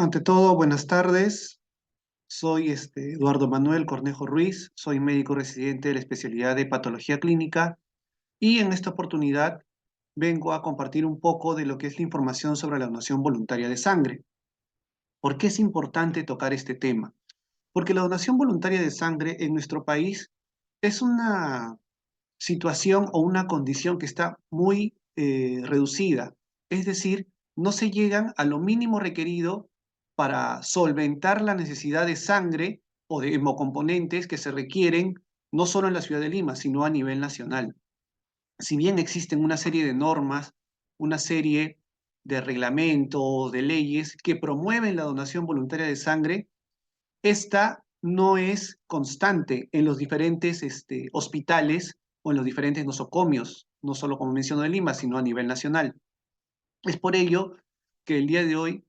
Ante todo, buenas tardes. Soy Eduardo Manuel Cornejo Ruiz, soy médico residente de la especialidad de patología clínica y en esta oportunidad vengo a compartir un poco de lo que es la información sobre la donación voluntaria de sangre. ¿Por qué es importante tocar este tema? Porque la donación voluntaria de sangre en nuestro país es una situación o una condición que está muy reducida. Es decir, no se llegan a lo mínimo requerido para solventar la necesidad de sangre o de hemocomponentes que se requieren no solo en la ciudad de Lima, sino a nivel nacional. Si bien existen una serie de normas, una serie de reglamentos, de leyes que promueven la donación voluntaria de sangre, esta no es constante en los diferentes hospitales o en los diferentes nosocomios, no solo como menciono de Lima, sino a nivel nacional. Es por ello que el día de hoy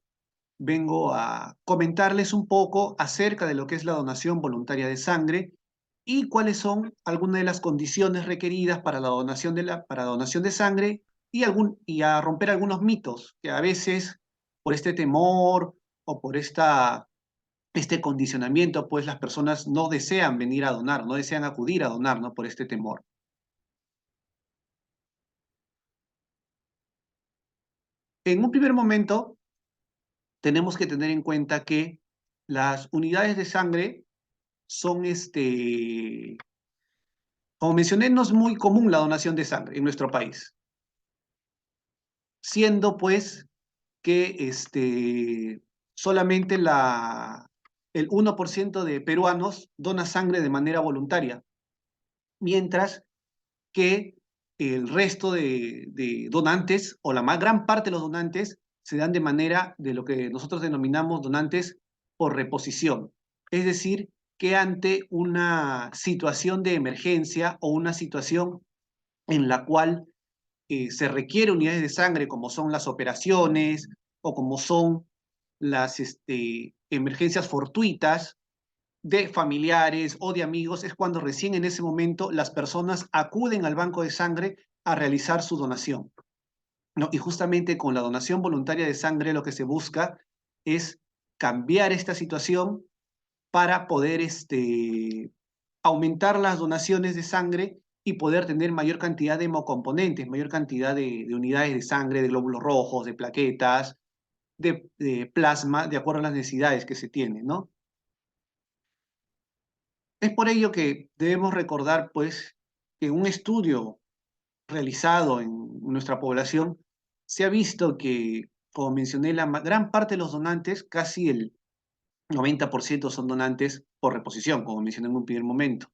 vengo a comentarles un poco acerca de lo que es la donación voluntaria de sangre y cuáles son algunas de las condiciones requeridas para la donación para donación de sangre y a romper algunos mitos que a veces por este temor o por este condicionamiento, pues las personas no desean venir a donar, no desean acudir a donar, ¿no? Por este temor. En un primer momento, tenemos que tener en cuenta que las unidades de sangre son, como mencioné, no es muy común la donación de sangre en nuestro país, siendo pues que solamente el 1% de peruanos dona sangre de manera voluntaria, mientras que el resto de donantes, o la más gran parte de los donantes, se dan de manera de lo que nosotros denominamos donantes por reposición. Es decir, que ante una situación de emergencia o una situación en la cual se requiere unidades de sangre, como son las operaciones o como son las emergencias fortuitas, de familiares o de amigos, es cuando recién en ese momento las personas acuden al banco de sangre a realizar su donación, ¿no? Y justamente con la donación voluntaria de sangre lo que se busca es cambiar esta situación para poder aumentar las donaciones de sangre y poder tener mayor cantidad de hemocomponentes, mayor cantidad de unidades de sangre, de glóbulos rojos, de plaquetas, de plasma, de acuerdo a las necesidades que se tienen, ¿no? Es por ello que debemos recordar, pues, que un estudio realizado en nuestra población se ha visto que, como mencioné, la gran parte de los donantes, casi el 90% son donantes por reposición, como mencioné en un primer momento.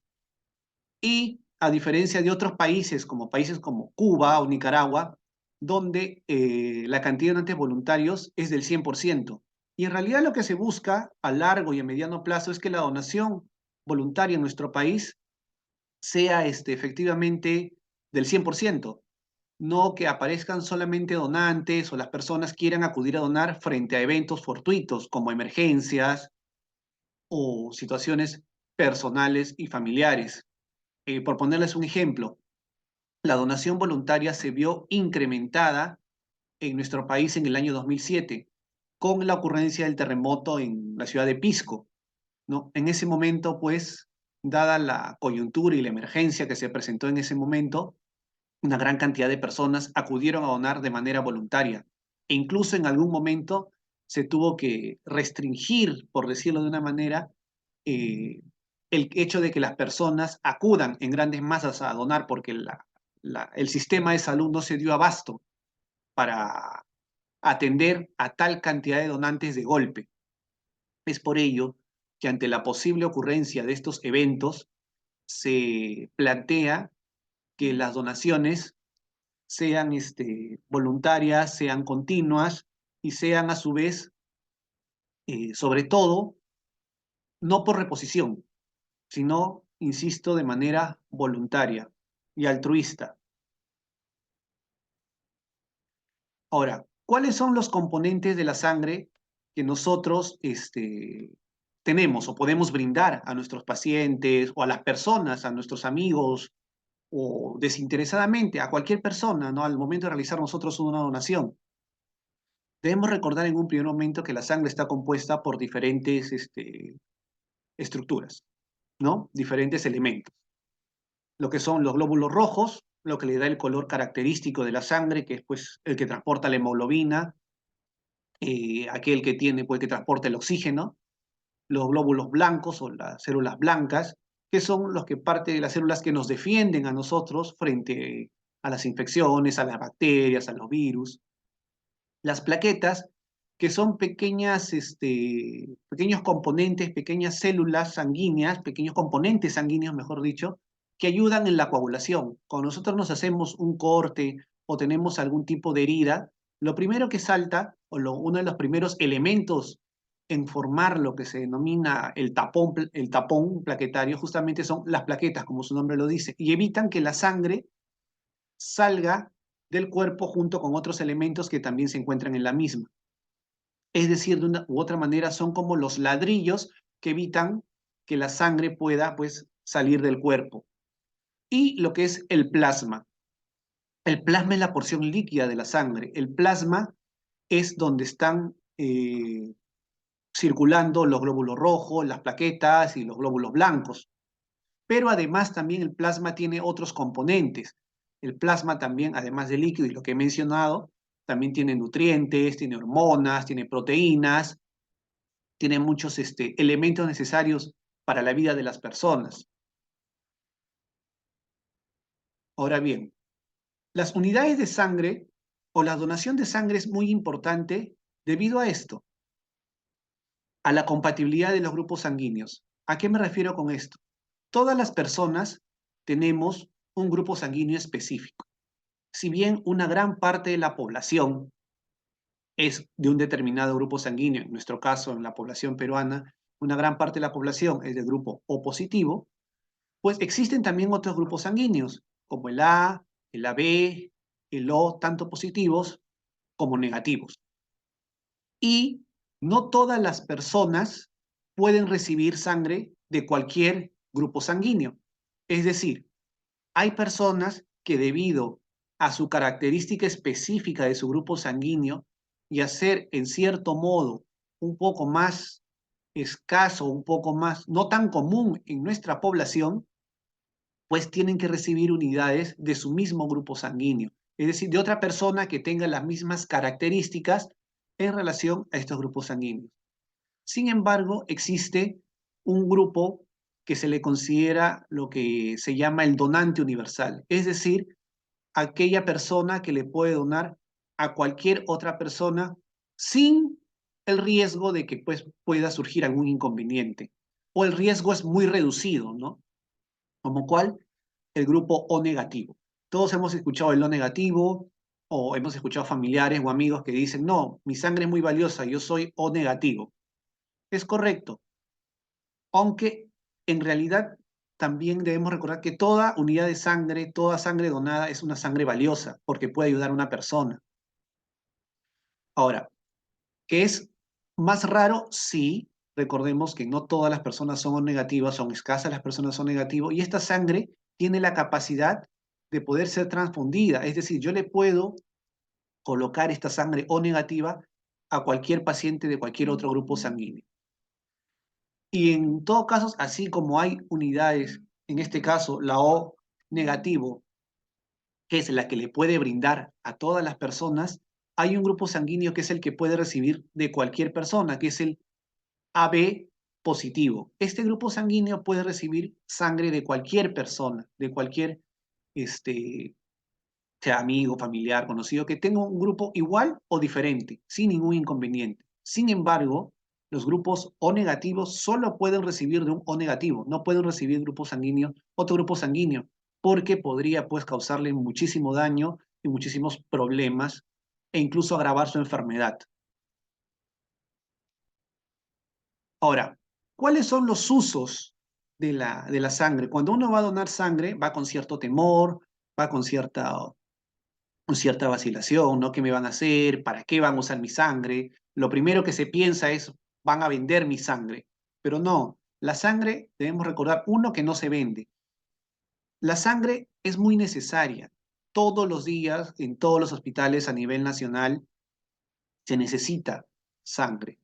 Y a diferencia de otros países, como Cuba o Nicaragua, donde la cantidad de donantes voluntarios es del 100%. Y en realidad lo que se busca a largo y a mediano plazo es que la donación voluntaria en nuestro país sea efectivamente del 100%, no que aparezcan solamente donantes o las personas quieran acudir a donar frente a eventos fortuitos como emergencias o situaciones personales y familiares. Por ponerles un ejemplo, la donación voluntaria se vio incrementada en nuestro país en el año 2007 con la ocurrencia del terremoto en la ciudad de Pisco, ¿no? En ese momento, pues, dada la coyuntura y la emergencia que se presentó en ese momento, una gran cantidad de personas acudieron a donar de manera voluntaria. E incluso en algún momento se tuvo que restringir, por decirlo de una manera, eh, el hecho de que las personas acudan en grandes masas a donar porque el sistema de salud no se dio abasto para atender a tal cantidad de donantes de golpe. Es por ello que ante la posible ocurrencia de estos eventos se plantea que las donaciones sean voluntarias, sean continuas y sean a su vez, sobre todo, no por reposición, sino, insisto, de manera voluntaria y altruista. Ahora, ¿cuáles son los componentes de la sangre que nosotros tenemos o podemos brindar a nuestros pacientes o a las personas, a nuestros amigos o desinteresadamente a cualquier persona, ¿no? Al momento de realizar nosotros una donación? Debemos recordar en un primer momento que la sangre está compuesta por diferentes estructuras, ¿no? Diferentes elementos. Lo que son los glóbulos rojos, lo que le da el color característico de la sangre, que es pues, el que transporta la hemoglobina, aquel que tiene, pues, que transporta el oxígeno, los glóbulos blancos o las células blancas, que son los que parte de las células que nos defienden a nosotros frente a las infecciones, a las bacterias, a los virus. Las plaquetas, que son pequeños componentes, pequeñas células sanguíneas, pequeños componentes sanguíneos, mejor dicho, que ayudan en la coagulación. Cuando nosotros nos hacemos un corte o tenemos algún tipo de herida, lo primero que salta, uno de los primeros elementos en formar lo que se denomina el tapón plaquetario, justamente son las plaquetas, como su nombre lo dice, y evitan que la sangre salga del cuerpo junto con otros elementos que también se encuentran en la misma. Es decir, de una u otra manera son como los ladrillos que evitan que la sangre pueda, pues, salir del cuerpo. Y lo que es el plasma. El plasma es la porción líquida de la sangre. El plasma es donde están circulando los glóbulos rojos, las plaquetas y los glóbulos blancos. Pero además también el plasma tiene otros componentes. El plasma también, además de líquido y lo que he mencionado, también tiene nutrientes, tiene hormonas, tiene proteínas, tiene muchos elementos necesarios para la vida de las personas. Ahora bien, las unidades de sangre o la donación de sangre es muy importante debido a esto, a la compatibilidad de los grupos sanguíneos. ¿A qué me refiero con esto? Todas las personas tenemos un grupo sanguíneo específico. Si bien una gran parte de la población es de un determinado grupo sanguíneo, en nuestro caso, en la población peruana, una gran parte de la población es del grupo O positivo, pues existen también otros grupos sanguíneos, como el A, el AB, el O, tanto positivos como negativos. Y no todas las personas pueden recibir sangre de cualquier grupo sanguíneo. Es decir, hay personas que debido a su característica específica de su grupo sanguíneo y a ser en cierto modo un poco más escaso, un poco más no tan común en nuestra población, pues tienen que recibir unidades de su mismo grupo sanguíneo, es decir, de otra persona que tenga las mismas características en relación a estos grupos sanguíneos. Sin embargo, existe un grupo que se le considera lo que se llama el donante universal, es decir, aquella persona que le puede donar a cualquier otra persona sin el riesgo de que pues, pueda surgir algún inconveniente. O el riesgo es muy reducido, ¿no? Como cuál, el grupo O negativo. Todos hemos escuchado el O negativo o hemos escuchado familiares o amigos que dicen, no, mi sangre es muy valiosa, yo soy O negativo. Es correcto, aunque en realidad también debemos recordar que toda unidad de sangre, toda sangre donada es una sangre valiosa porque puede ayudar a una persona. Ahora, ¿qué es más raro? Sí, recordemos que no todas las personas son O negativas, son escasas las personas son negativas y esta sangre tiene la capacidad de poder ser transfundida, es decir, yo le puedo colocar esta sangre O negativa a cualquier paciente de cualquier otro grupo sanguíneo. Y en todo caso, así como hay unidades, en este caso la O negativo, que es la que le puede brindar a todas las personas, hay un grupo sanguíneo que es el que puede recibir de cualquier persona, que es el AB positivo. Este grupo sanguíneo puede recibir sangre de cualquier persona, de cualquier sea amigo, familiar, conocido, que tenga un grupo igual o diferente, sin ningún inconveniente. Sin embargo, los grupos O negativos solo pueden recibir de un O negativo, no pueden recibir otro grupo sanguíneo, porque podría pues causarle muchísimo daño y muchísimos problemas e incluso agravar su enfermedad. Ahora, ¿cuáles son los usos de la sangre? Cuando uno va a donar sangre, va con cierto temor, va con cierta vacilación, ¿no? ¿Qué me van a hacer? ¿Para qué van a usar mi sangre? Lo primero que se piensa es, van a vender mi sangre. Pero no, la sangre, debemos recordar, uno, que no se vende. La sangre es muy necesaria. Todos los días, en todos los hospitales a nivel nacional, se necesita sangre.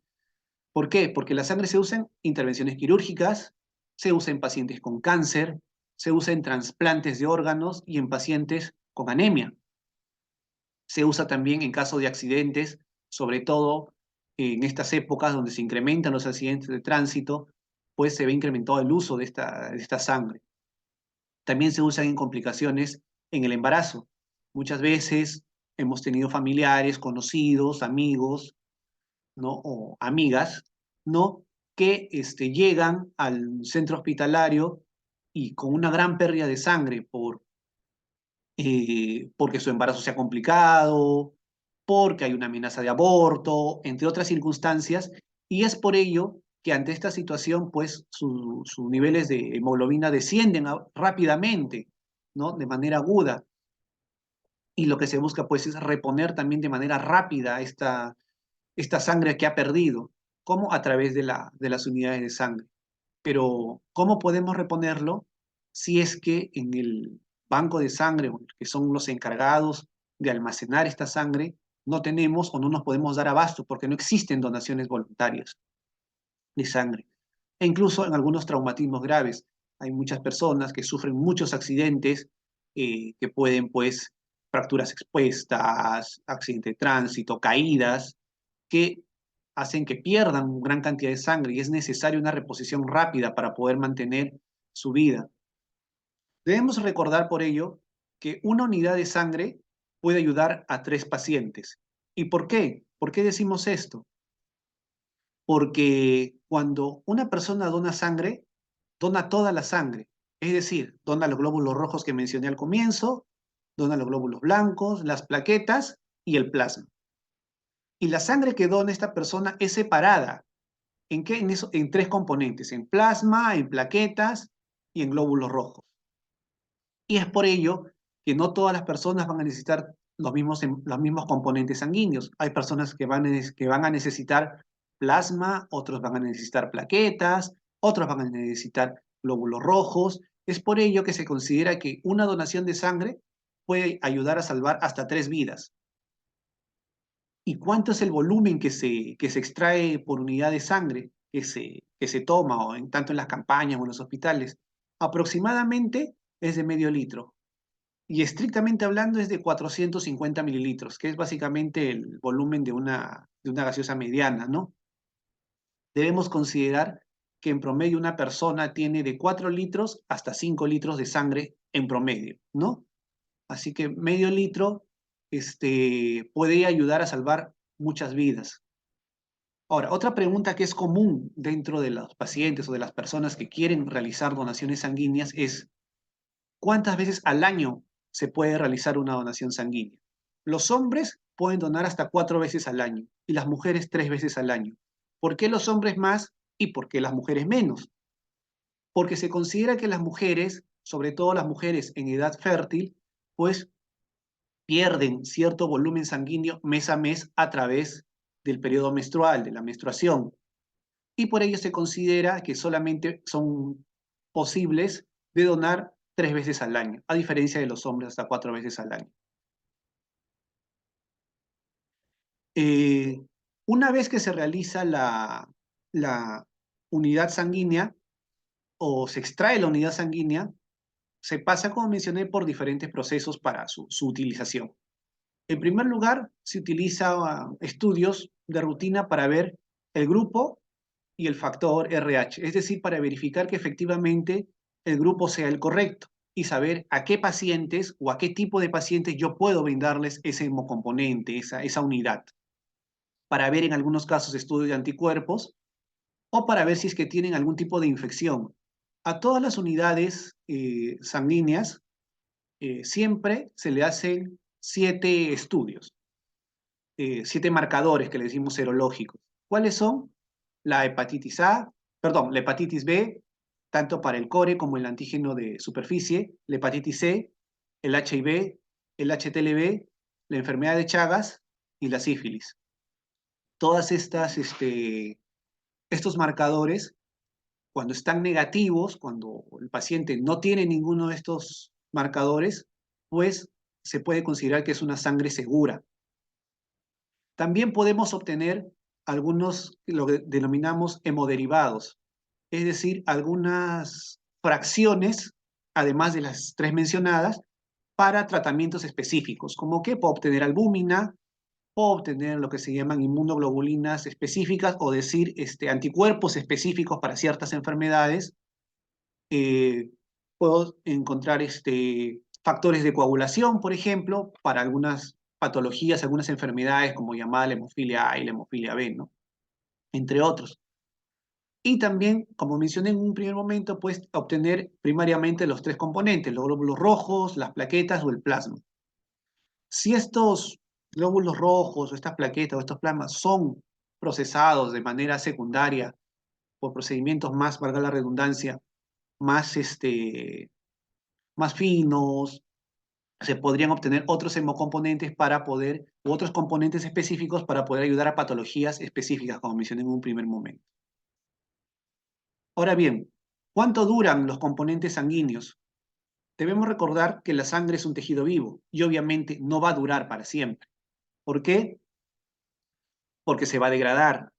¿Por qué? Porque la sangre se usa en intervenciones quirúrgicas, se usa en pacientes con cáncer, se usa en trasplantes de órganos y en pacientes con anemia. Se usa también en caso de accidentes, sobre todo en estas épocas donde se incrementan los accidentes de tránsito, pues se ve incrementado el uso de esta sangre. También se usa en complicaciones en el embarazo. Muchas veces hemos tenido familiares, conocidos, amigos, ¿no? O amigas, ¿no? Que llegan al centro hospitalario y con una gran pérdida de sangre porque su embarazo se ha complicado, porque hay una amenaza de aborto, entre otras circunstancias, y es por ello que ante esta situación, pues sus niveles de hemoglobina descienden rápidamente, ¿no? De manera aguda, y lo que se busca, pues, es reponer también de manera rápida esta sangre que ha perdido, como a través de las unidades de sangre. Pero, ¿cómo podemos reponerlo si es que en el banco de sangre, que son los encargados de almacenar esta sangre, no tenemos o no nos podemos dar abasto porque no existen donaciones voluntarias de sangre? E incluso en algunos traumatismos graves. Hay muchas personas que sufren muchos accidentes que pueden, pues, fracturas expuestas, accidente de tránsito, caídas, que hacen que pierdan gran cantidad de sangre y es necesaria una reposición rápida para poder mantener su vida. Debemos recordar por ello que una unidad de sangre puede ayudar a 3 pacientes. ¿Y por qué? ¿Por qué decimos esto? Porque cuando una persona dona sangre, dona toda la sangre. Es decir, dona los glóbulos rojos que mencioné al comienzo, dona los glóbulos blancos, las plaquetas y el plasma. Y la sangre que dona esta persona es separada. ¿En qué? En 3 componentes, en plasma, en plaquetas y en glóbulos rojos. Y es por ello que no todas las personas van a necesitar los mismos componentes sanguíneos. Hay personas que van a necesitar plasma, otros van a necesitar plaquetas, otros van a necesitar glóbulos rojos. Es por ello que se considera que una donación de sangre puede ayudar a salvar hasta 3 vidas. ¿Y cuánto es el volumen que se extrae por unidad de sangre que se toma, tanto en las campañas o en los hospitales? Aproximadamente es de medio litro. Y estrictamente hablando es de 450 mililitros, que es básicamente el volumen de una gaseosa mediana, ¿no? Debemos considerar que en promedio una persona tiene de 4 litros hasta 5 litros de sangre en promedio, ¿no? Así que medio litro puede ayudar a salvar muchas vidas. Ahora, otra pregunta que es común dentro de los pacientes o de las personas que quieren realizar donaciones sanguíneas es, ¿cuántas veces al año se puede realizar una donación sanguínea? Los hombres pueden donar hasta 4 veces al año y las mujeres 3 veces al año. ¿Por qué los hombres más y por qué las mujeres menos? Porque se considera que las mujeres, sobre todo las mujeres en edad fértil, pues pierden cierto volumen sanguíneo mes a mes a través del periodo menstrual, de la menstruación. Y por ello se considera que solamente son posibles de donar 3 veces al año, a diferencia de los hombres hasta 4 veces al año. Eh, una vez que se realiza la unidad sanguínea o se extrae la unidad sanguínea, se pasa, como mencioné, por diferentes procesos para su utilización. En primer lugar, se utiliza estudios de rutina para ver el grupo y el factor RH, es decir, para verificar que efectivamente el grupo sea el correcto y saber a qué pacientes o a qué tipo de pacientes yo puedo brindarles ese hemocomponente, esa unidad, para ver en algunos casos estudios de anticuerpos o para ver si es que tienen algún tipo de infección. A todas las unidades sanguíneas siempre se le hacen 7 estudios, 7 marcadores que le decimos serológicos. ¿Cuáles son? La hepatitis A, perdón, la hepatitis B, tanto para el core como el antígeno de superficie, la hepatitis C, el HIV, el HTLV, la enfermedad de Chagas y la sífilis. Todas estos marcadores, cuando están negativos, cuando el paciente no tiene ninguno de estos marcadores, pues se puede considerar que es una sangre segura. También podemos obtener algunos, lo que denominamos hemoderivados, es decir, algunas fracciones, además de las tres mencionadas, para tratamientos específicos, como que puedo obtener albúmina, puedo obtener lo que se llaman inmunoglobulinas específicas, o decir, anticuerpos específicos para ciertas enfermedades. Eh, Puedo encontrar factores de coagulación, por ejemplo, para algunas patologías, algunas enfermedades, como llamada la hemofilia A y la hemofilia B, ¿no? Entre otros. Y también, como mencioné en un primer momento, pues obtener primariamente los tres componentes, los glóbulos rojos, las plaquetas o el plasma. Si estos glóbulos rojos o estas plaquetas o estos plasmas son procesados de manera secundaria por procedimientos más, valga la redundancia, más, más finos, se podrían obtener otros hemocomponentes para poder, u otros componentes específicos para poder ayudar a patologías específicas, como mencioné en un primer momento. Ahora bien, ¿cuánto duran los componentes sanguíneos? Debemos recordar que la sangre es un tejido vivo y obviamente no va a durar para siempre. ¿Por qué? Porque se va a degradar,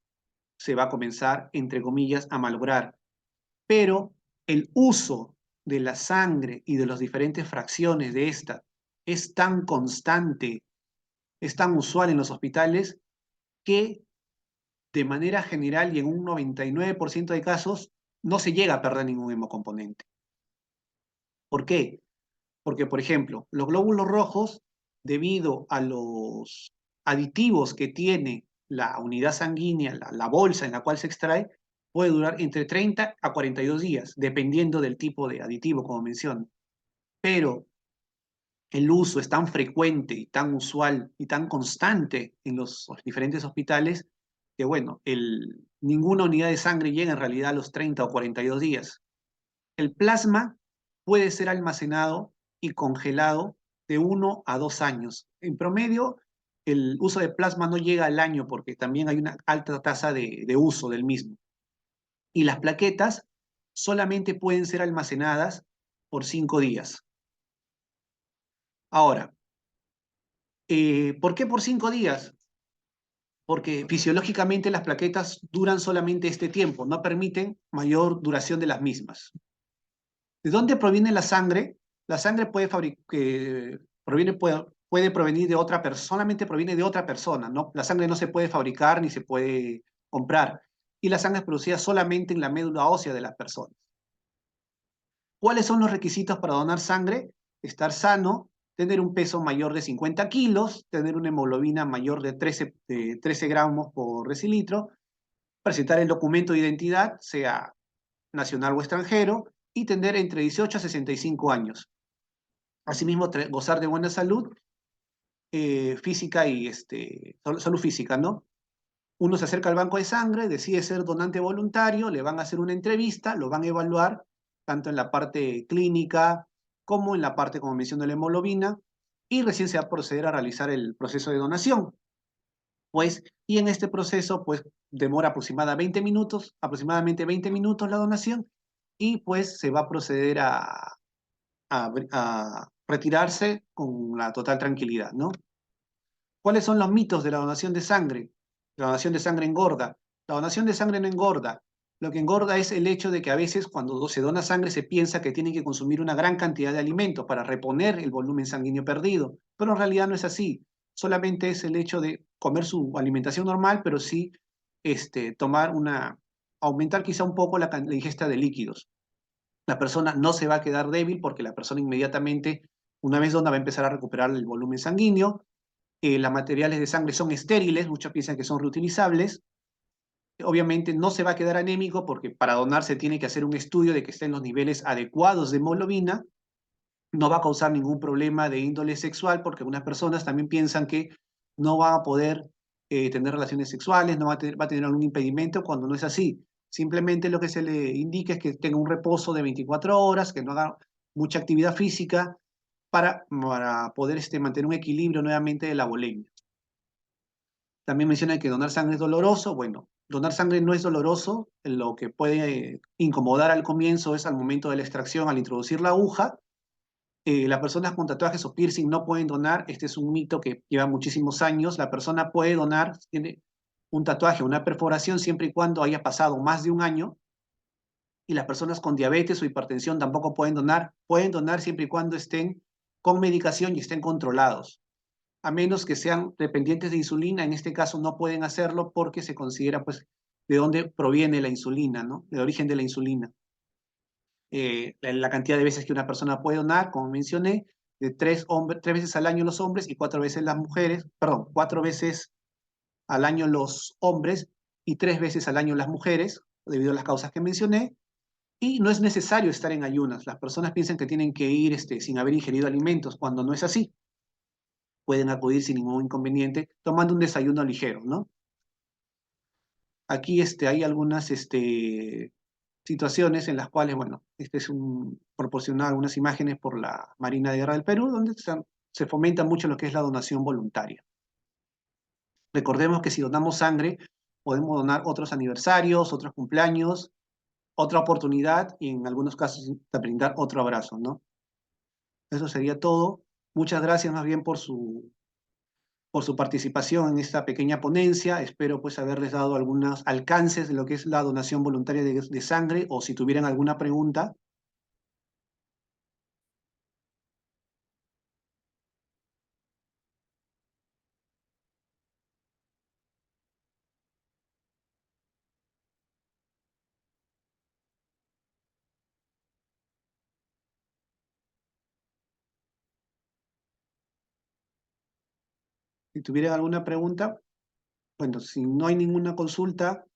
se va a comenzar, entre comillas, a malograr. Pero el uso de la sangre y de las diferentes fracciones de esta es tan constante, es tan usual en los hospitales, que de manera general y en un 99% de casos no se llega a perder ningún hemocomponente. ¿Por qué? Porque, por ejemplo, los glóbulos rojos, debido a los aditivos que tiene la unidad sanguínea, la bolsa en la cual se extrae, puede durar entre 30 a 42 días, dependiendo del tipo de aditivo, como menciono. Pero el uso es tan frecuente y tan usual y tan constante en los diferentes hospitales que, bueno, ninguna unidad de sangre llega en realidad a los 30 o 42 días. El plasma puede ser almacenado y congelado de 1 a 2 años. En promedio, el uso de plasma no llega al año porque también hay una alta tasa de uso del mismo. Y las plaquetas solamente pueden ser almacenadas por 5 días. Ahora, ¿por qué por 5 días? Porque fisiológicamente las plaquetas duran solamente este tiempo, no permiten mayor duración de las mismas. ¿De dónde proviene la sangre? La sangre puede provenir de otra persona, solamente proviene de otra persona, ¿no? La sangre no se puede fabricar ni se puede comprar. Y la sangre es producida solamente en la médula ósea de las personas. ¿Cuáles son los requisitos para donar sangre? Estar sano, tener un peso mayor de 50 kilos, tener una hemoglobina mayor de 13 gramos por decilitro, presentar el documento de identidad, sea nacional o extranjero, y tener entre 18 a 65 años. Asimismo, gozar de buena salud física y salud física, ¿no? Uno se acerca al banco de sangre, decide ser donante voluntario, le van a hacer una entrevista, lo van a evaluar, tanto en la parte clínica como en la parte, como mencioné, de la hemoglobina, y recién se va a proceder a realizar el proceso de donación. Pues, y en este proceso, pues, demora aproximadamente 20 minutos la donación, y pues se va a proceder a retirarse con la total tranquilidad, ¿no? ¿Cuáles son los mitos de la donación de sangre? La donación de sangre engorda. La donación de sangre no engorda. Lo que engorda es el hecho de que a veces cuando se dona sangre se piensa que tiene que consumir una gran cantidad de alimentos para reponer el volumen sanguíneo perdido, pero en realidad no es así. Solamente es el hecho de comer su alimentación normal, pero sí aumentar quizá un poco la ingesta de líquidos. La persona no se va a quedar débil porque la persona inmediatamente, una vez dona, va a empezar a recuperar el volumen sanguíneo. Los materiales de sangre son estériles, muchos piensan que son reutilizables. Obviamente no se va a quedar anémico porque para donar se tiene que hacer un estudio de que estén los niveles adecuados de hemoglobina. No va a causar ningún problema de índole sexual porque algunas personas también piensan que no va a poder tener relaciones sexuales, no va a tener algún impedimento cuando no es así. Simplemente lo que se le indica es que tenga un reposo de 24 horas, que no haga mucha actividad física para poder mantener un equilibrio nuevamente de la volemia. También menciona que donar sangre es doloroso. Bueno, donar sangre no es doloroso. Lo que puede incomodar al comienzo es al momento de la extracción, al introducir la aguja. Las personas con tatuajes o piercing no pueden donar. Este es un mito que lleva muchísimos años. La persona puede donar, tiene un tatuaje o una perforación siempre y cuando haya pasado más de un año. Y las personas con diabetes o hipertensión tampoco pueden donar. Pueden donar siempre y cuando estén con medicación y estén controlados. A menos que sean dependientes de insulina, en este caso no pueden hacerlo porque se considera pues de dónde proviene la insulina, ¿no? El origen de la insulina. La cantidad de veces que una persona puede donar, como mencioné, de tres veces al año los hombres y cuatro veces las mujeres, perdón, cuatro veces al año los hombres y tres veces al año las mujeres, debido a las causas que mencioné. Y no es necesario estar en ayunas. Las personas piensan que tienen que ir sin haber ingerido alimentos, cuando no es así. Pueden acudir sin ningún inconveniente tomando un desayuno ligero, ¿no? Aquí hay algunas situaciones en las cuales, bueno, proporcionar algunas imágenes por la Marina de Guerra del Perú, donde se fomenta mucho lo que es la donación voluntaria. Recordemos que si donamos sangre, podemos donar otros aniversarios, otros cumpleaños, otra oportunidad y en algunos casos brindar otro abrazo, ¿no? Eso sería todo. Muchas gracias más bien por su participación en esta pequeña ponencia. Espero pues haberles dado algunos alcances de lo que es la donación voluntaria de sangre o si tuvieran alguna pregunta. Si tuvieran alguna pregunta, bueno, si no hay ninguna consulta,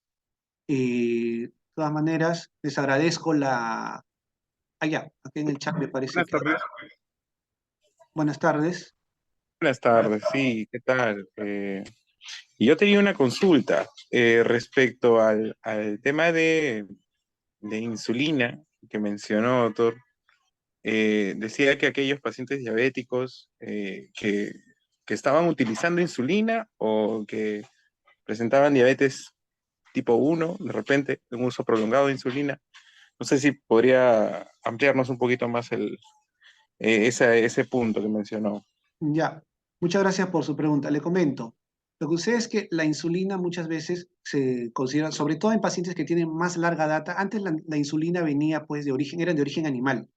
de todas maneras, les agradezco la... Ah, ya, aquí en el chat me parece Buenas que... tardes. Buenas tardes. Buenas tardes, sí, ¿qué tal? Y yo tenía una consulta respecto al tema de insulina que mencionó, doctor. Decía que aquellos pacientes diabéticos que estaban utilizando insulina o que presentaban diabetes tipo 1, de repente, un uso prolongado de insulina, no sé si podría ampliarnos un poquito más ese punto que mencionó. Ya, muchas gracias por su pregunta. Le comento. Lo que sucede es que la insulina muchas veces se considera, sobre todo en pacientes que tienen más larga data, antes la insulina venía pues de origen, era de origen animal,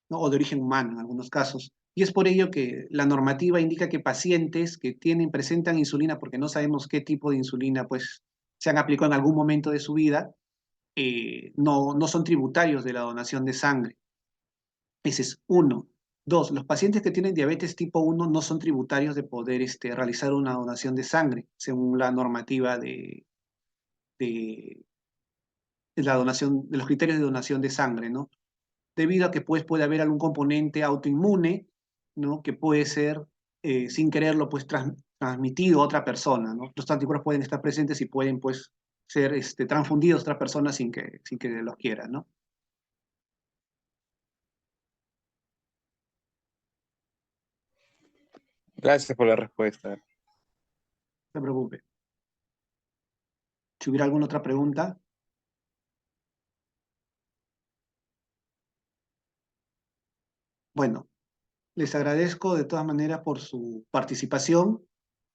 ¿no? O de origen humano en algunos casos. Y es por ello que la normativa indica que pacientes que presentan insulina, porque no sabemos qué tipo de insulina pues se han aplicado en algún momento de su vida, no son tributarios de la donación de sangre. Ese es uno. Dos, los pacientes que tienen diabetes tipo 1 no son tributarios de poder realizar una donación de sangre, según la normativa de, de la donación, de los criterios de donación de sangre, ¿no? Debido a que pues, puede haber algún componente autoinmune, ¿no? Que puede ser, sin quererlo, pues transmitido a otra persona, ¿no? Los anticuerpos pueden estar presentes y pueden, pues, ser transfundidos a otra persona sin que los quiera, ¿no? Gracias por la respuesta. No se preocupe. Si hubiera alguna otra pregunta, bueno, les agradezco de todas maneras por su participación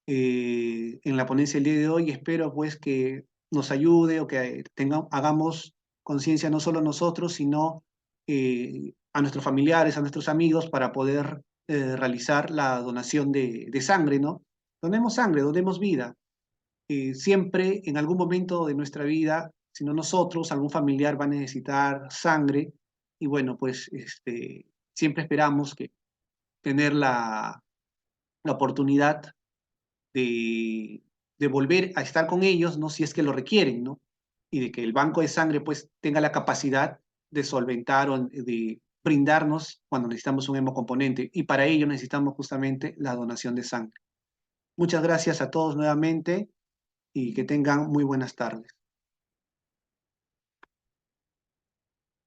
en la ponencia del día de hoy. Espero pues que nos ayude o que hagamos conciencia no solo nosotros, sino a nuestros familiares, a nuestros amigos para poder realizar la donación de sangre, ¿no? Donemos sangre, donemos vida. Siempre en algún momento de nuestra vida, si no nosotros, algún familiar va a necesitar sangre y bueno, pues siempre esperamos que tener la oportunidad de, de volver a estar con ellos, ¿no? Si es que lo requieren, ¿no? Y de que el banco de sangre, pues, tenga la capacidad de solventar o de brindarnos cuando necesitamos un hemocomponente. Y para ello necesitamos justamente la donación de sangre. Muchas gracias a todos nuevamente y que tengan muy buenas tardes.